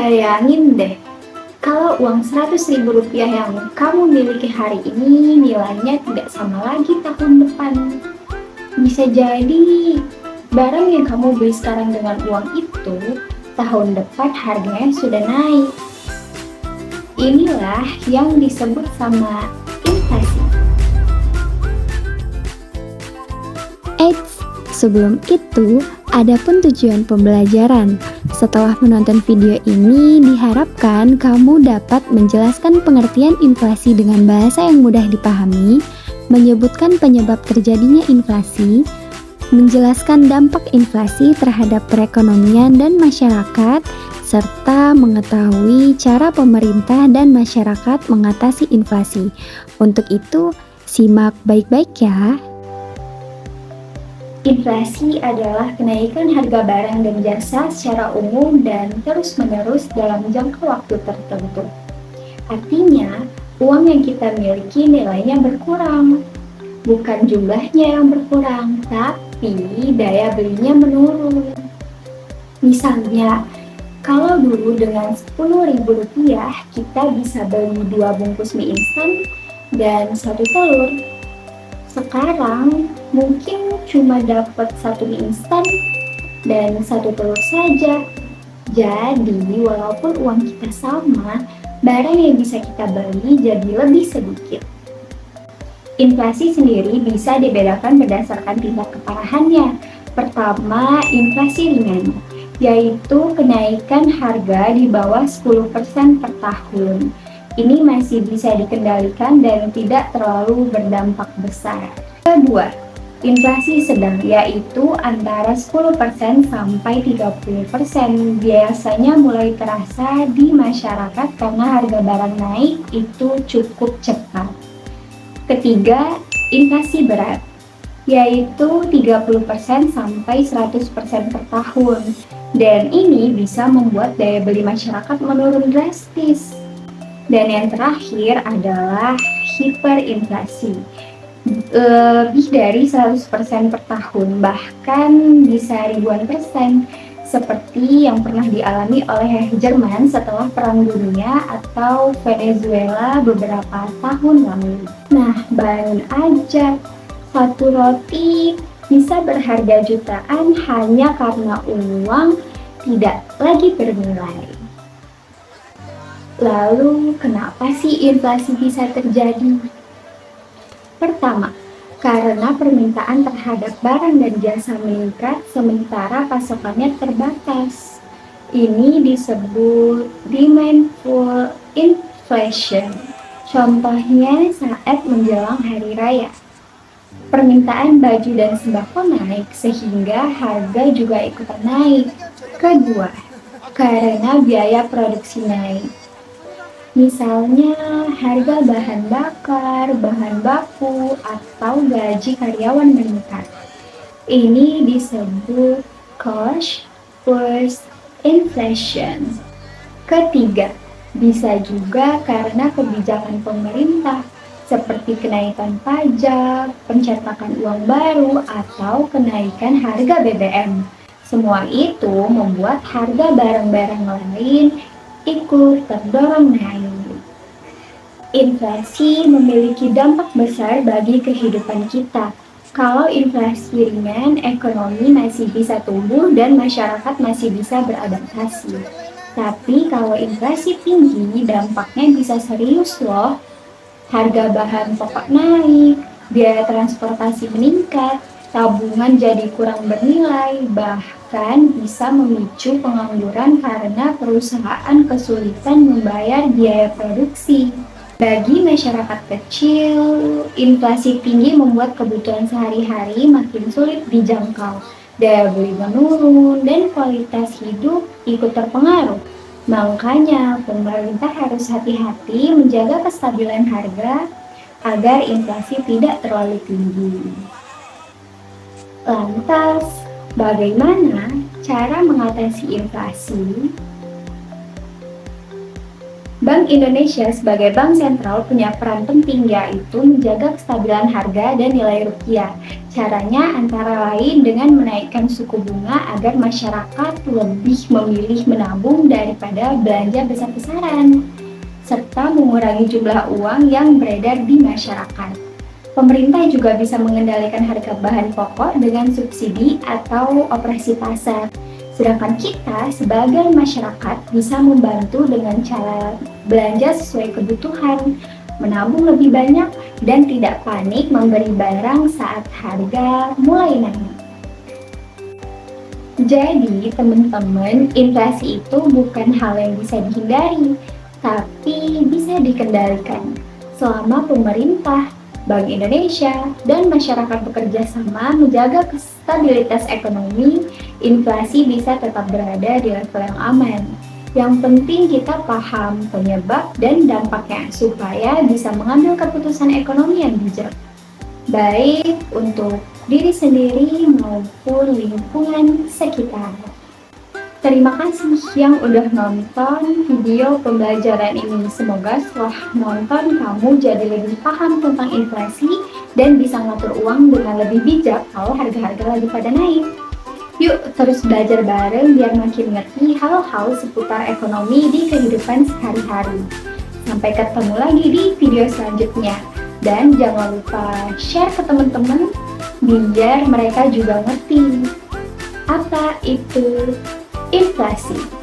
Bayangin deh, kalau uang Rp100.000 yang kamu miliki hari ini nilainya tidak sama lagi tahun depan. Bisa jadi barang yang kamu beli sekarang dengan uang itu, tahun depan harganya sudah naik. Inilah yang disebut sama inflasi. Eits, sebelum itu, adapun tujuan pembelajaran. Setelah menonton video ini, diharapkan kamu dapat menjelaskan pengertian inflasi dengan bahasa yang mudah dipahami, menyebutkan penyebab terjadinya inflasi, menjelaskan dampak inflasi terhadap perekonomian dan masyarakat, serta mengetahui cara pemerintah dan masyarakat mengatasi inflasi. Untuk itu, simak baik-baik ya. Inflasi adalah kenaikan harga barang dan jasa secara umum dan terus-menerus dalam jangka waktu tertentu. Artinya, uang yang kita miliki nilainya berkurang. Bukan jumlahnya yang berkurang, tapi daya belinya menurun. Misalnya, kalau dulu dengan Rp10.000 kita bisa beli 2 bungkus mie instan dan 1 telur. Sekarang mungkin cuma dapat 1 mie instan dan 1 telur saja. Jadi walaupun uang kita sama, barang yang bisa kita beli jadi lebih sedikit. Inflasi sendiri bisa dibedakan berdasarkan tingkat keparahannya. Pertama, inflasi ringan, yaitu kenaikan harga di bawah 10% per tahun. Ini masih bisa dikendalikan dan tidak terlalu berdampak besar. Kedua, inflasi sedang, yaitu antara 10% sampai 30%. Biasanya mulai terasa di masyarakat karena harga barang naik itu cukup cepat. Ketiga, inflasi berat, yaitu 30% sampai 100% per tahun. Dan ini bisa membuat daya beli masyarakat menurun drastis. Dan yang terakhir adalah hiperinflasi, lebih dari 100% per tahun, bahkan bisa ribuan persen, seperti yang pernah dialami oleh Jerman setelah Perang Dunia atau Venezuela beberapa tahun lalu. Nah, bayangin aja, satu roti bisa berharga jutaan hanya karena uang tidak lagi bernilai. Lalu, kenapa sih inflasi bisa terjadi? Pertama, karena permintaan terhadap barang dan jasa meningkat sementara pasokannya terbatas. Ini disebut demandful inflation. Contohnya saat menjelang hari raya. Permintaan baju dan sembako naik sehingga harga juga ikutan naik. Kedua, karena biaya produksi naik. Misalnya harga bahan bakar, bahan baku, atau gaji karyawan meningkat. Ini disebut cost plus inflation. Ketiga, bisa juga karena kebijakan pemerintah seperti kenaikan pajak, pencetakan uang baru, atau kenaikan harga BBM. Semua itu membuat harga barang-barang lain ikut terdorong naik. Inflasi memiliki dampak besar bagi kehidupan kita. Kalau inflasi ringan, ekonomi masih bisa tumbuh dan masyarakat masih bisa beradaptasi. Tapi kalau inflasi tinggi, dampaknya bisa serius loh. Harga bahan pokok naik, biaya transportasi meningkat, tabungan jadi kurang bernilai, bahkan bisa memicu pengangguran karena perusahaan kesulitan membayar biaya produksi. Bagi masyarakat kecil, inflasi tinggi membuat kebutuhan sehari-hari makin sulit dijangkau, daya beli menurun, dan kualitas hidup ikut terpengaruh. Makanya, pemerintah harus hati-hati menjaga kestabilan harga agar inflasi tidak terlalu tinggi. Lantas, bagaimana cara mengatasi inflasi? Bank Indonesia sebagai bank sentral punya peran penting, yaitu menjaga kestabilan harga dan nilai rupiah. Caranya antara lain dengan menaikkan suku bunga agar masyarakat lebih memilih menabung daripada belanja besar-besaran, serta mengurangi jumlah uang yang beredar di masyarakat. Pemerintah juga bisa mengendalikan harga bahan pokok dengan subsidi atau operasi pasar. Sedangkan kita sebagai masyarakat bisa membantu dengan cara belanja sesuai kebutuhan, menabung lebih banyak, dan tidak panik memberi barang saat harga mulai naik. Jadi, teman-teman, inflasi itu bukan hal yang bisa dihindari, tapi bisa dikendalikan. Selama pemerintah, Bank Indonesia, dan masyarakat bekerja sama menjaga stabilitas ekonomi, inflasi bisa tetap berada di level yang aman. Yang penting kita paham penyebab dan dampaknya supaya bisa mengambil keputusan ekonomi yang bijak, baik untuk diri sendiri maupun lingkungan sekitar. Terima kasih yang udah nonton video pembelajaran ini. Semoga setelah nonton kamu jadi lebih paham tentang inflasi dan bisa ngatur uang dengan lebih bijak kalau harga-harga lagi pada naik. Yuk terus belajar bareng biar makin ngerti hal-hal seputar ekonomi di kehidupan sehari-hari. Sampai ketemu lagi di video selanjutnya. Dan jangan lupa share ke teman-teman biar mereka juga ngerti apa itu inflasi.